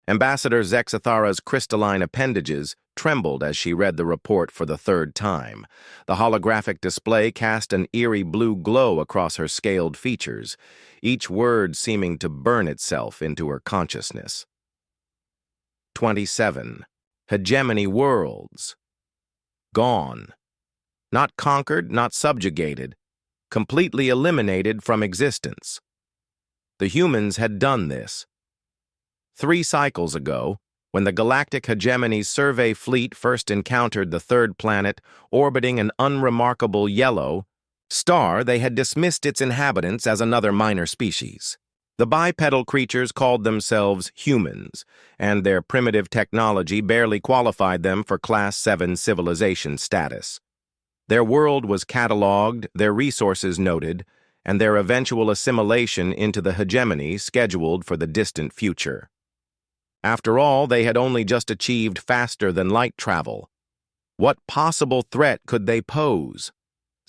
Ambassador Zexathara's crystalline appendages trembled as she read the report for the third time. The holographic display cast an eerie blue glow across her scaled features, each word seeming to burn itself into her consciousness. 27. Hegemony worlds. Gone. Not conquered, not subjugated. Completely eliminated from existence. The humans had done this. 3 cycles ago, when the Galactic Hegemony's survey fleet first encountered the third planet orbiting an unremarkable yellow star, they had dismissed its inhabitants as another minor species. The bipedal creatures called themselves humans, and their primitive technology barely qualified them for Class 7 civilization status. Their world was catalogued, their resources noted, and their eventual assimilation into the hegemony scheduled for the distant future. After all, they had only just achieved faster-than-light travel. What possible threat could they pose?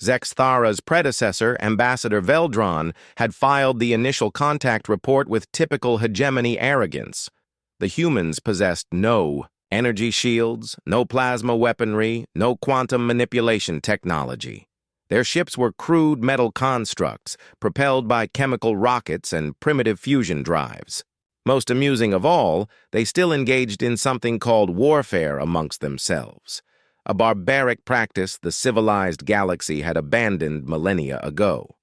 Zexathara's predecessor, Ambassador Veldron, had filed the initial contact report with typical hegemony arrogance. The humans possessed no energy shields, no plasma weaponry, no quantum manipulation technology. Their ships were crude metal constructs, propelled by chemical rockets and primitive fusion drives. Most amusing of all, they still engaged in something called warfare amongst themselves, a barbaric practice the civilized galaxy had abandoned millennia ago.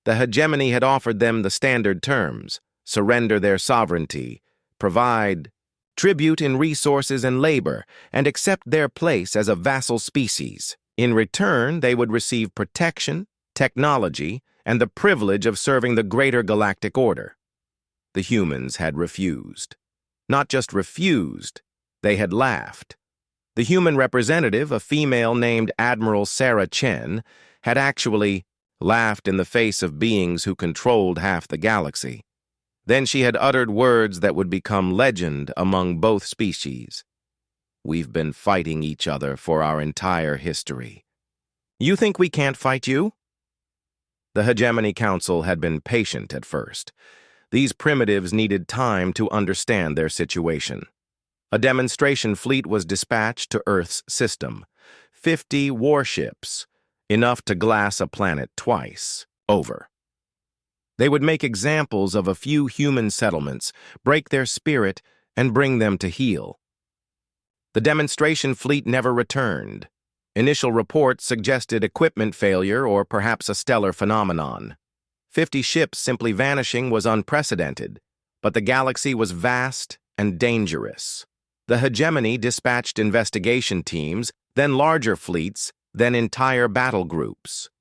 The hegemony had offered them the standard terms: surrender their sovereignty, provide tribute in resources and labor, and accept their place as a vassal species. In return, they would receive protection, technology, and the privilege of serving the greater galactic order. The humans had refused. Not just refused, they had laughed. The human representative, a female named Admiral Sarah Chen, had actually laughed in the face of beings who controlled half the galaxy. Then she had uttered words that would become legend among both species. "We've been fighting each other for our entire history. You think we can't fight you?" The Hegemony Council had been patient at first. These primitives needed time to understand their situation. A demonstration fleet was dispatched to Earth's system. 50 warships, enough to glass a planet twice over. They would make examples of a few human settlements, break their spirit, and bring them to heel. The demonstration fleet never returned. Initial reports suggested equipment failure or perhaps a stellar phenomenon. 50 ships simply vanishing was unprecedented, but the galaxy was vast and dangerous. The hegemony dispatched investigation teams, then larger fleets, then entire battle groups.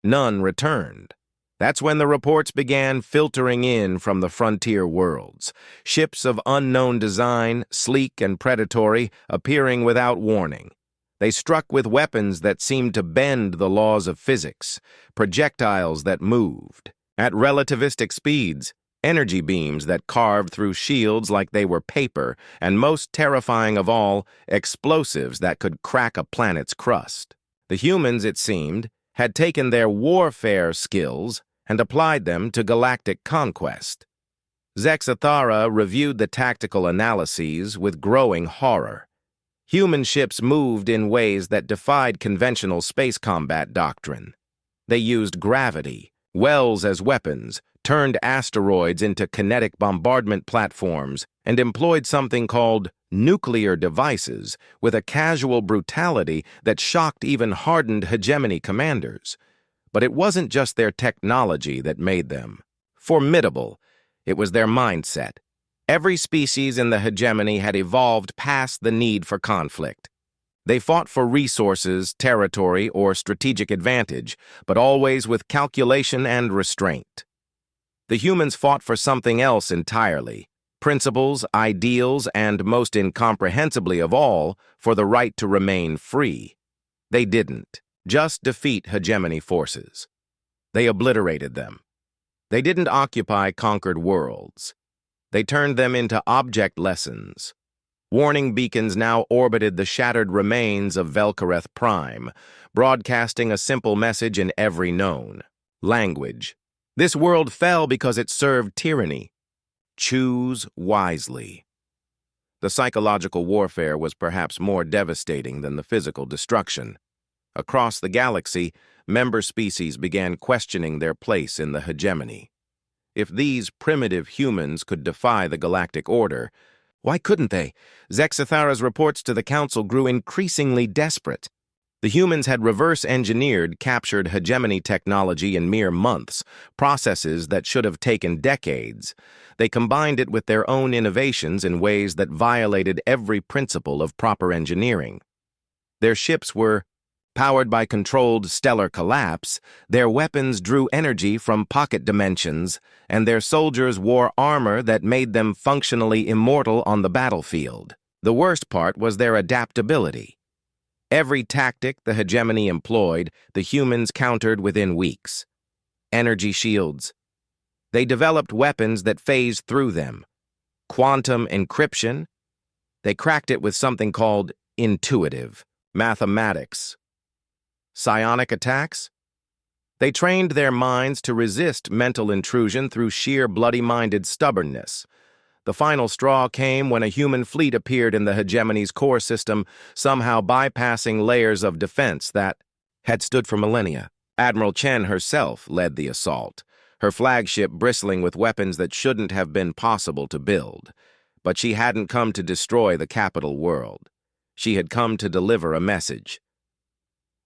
None returned. That's when the reports began filtering in from the frontier worlds, ships of unknown design, sleek and predatory, appearing without warning. They struck with weapons that seemed to bend the laws of physics, projectiles that moved at relativistic speeds, energy beams that carved through shields like they were paper, and most terrifying of all, explosives that could crack a planet's crust. The humans, it seemed, had taken their warfare skills and applied them to galactic conquest. Zexathara reviewed the tactical analyses with growing horror. Human ships moved in ways that defied conventional space combat doctrine. They used gravity, wells as weapons, turned asteroids into kinetic bombardment platforms, and employed something called nuclear devices with a casual brutality that shocked even hardened hegemony commanders. But it wasn't just their technology that made them formidable. It was their mindset. Every species in the hegemony had evolved past the need for conflict. They fought for resources, territory, or strategic advantage, but always with calculation and restraint. The humans fought for something else entirely: principles, ideals, and most incomprehensibly of all, for the right to remain free. They didn't just defeat hegemony forces. They obliterated them. They didn't occupy conquered worlds. They turned them into object lessons. Warning beacons now orbited the shattered remains of Velkareth Prime, broadcasting a simple message in every known language. This world fell because it served tyranny. Choose wisely. The psychological warfare was perhaps more devastating than the physical destruction. Across the galaxy, member species began questioning their place in the hegemony. If these primitive humans could defy the galactic order, why couldn't they? Zexathara's reports to the Council grew increasingly desperate. The humans had reverse-engineered captured hegemony technology in mere months, processes that should have taken decades. They combined it with their own innovations in ways that violated every principle of proper engineering. Their ships were powered by controlled stellar collapse, their weapons drew energy from pocket dimensions, and their soldiers wore armor that made them functionally immortal on the battlefield. The worst part was their adaptability. Every tactic the hegemony employed, the humans countered within weeks. Energy shields. They developed weapons that phased through them. Quantum encryption. They cracked it with something called intuitive mathematics. Psionic attacks? They trained their minds to resist mental intrusion through sheer bloody-minded stubbornness. The final straw came when a human fleet appeared in the hegemony's core system, somehow bypassing layers of defense that had stood for millennia. Admiral Chen herself led the assault, her flagship bristling with weapons that shouldn't have been possible to build. But she hadn't come to destroy the capital world. She had come to deliver a message.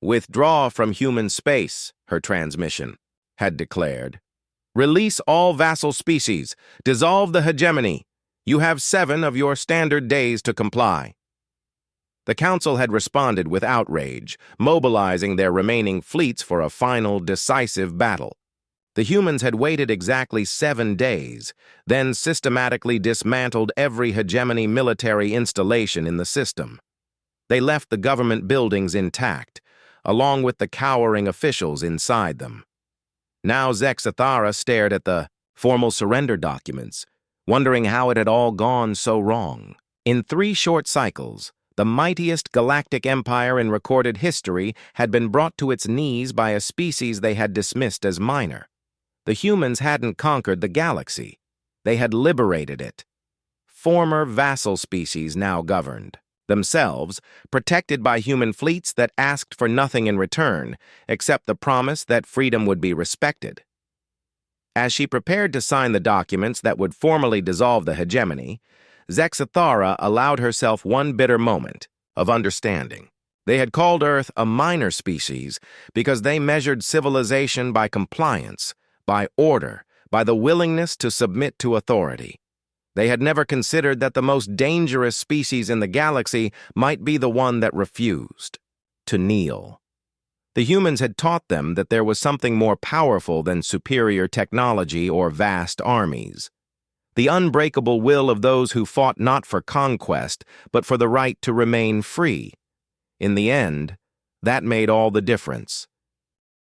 "Withdraw from human space," her transmission had declared. "Release all vassal species. Dissolve the hegemony. You have 7 of your standard days to comply." The Council had responded with outrage, mobilizing their remaining fleets for a final, decisive battle. The humans had waited exactly 7 days, then systematically dismantled every hegemony military installation in the system. They left the government buildings intact, along with the cowering officials inside them. Now Zexathara stared at the formal surrender documents, wondering how it had all gone so wrong. In 3 short cycles, the mightiest galactic empire in recorded history had been brought to its knees by a species they had dismissed as minor. The humans hadn't conquered the galaxy. They had liberated it. Former vassal species now governed. Themselves, protected by human fleets that asked for nothing in return, except the promise that freedom would be respected. As she prepared to sign the documents that would formally dissolve the hegemony, Zexathara allowed herself one bitter moment of understanding. They had called Earth a minor species because they measured civilization by compliance, by order, by the willingness to submit to authority. They had never considered that the most dangerous species in the galaxy might be the one that refused to kneel. The humans had taught them that there was something more powerful than superior technology or vast armies. The unbreakable will of those who fought not for conquest, but for the right to remain free. In the end, that made all the difference.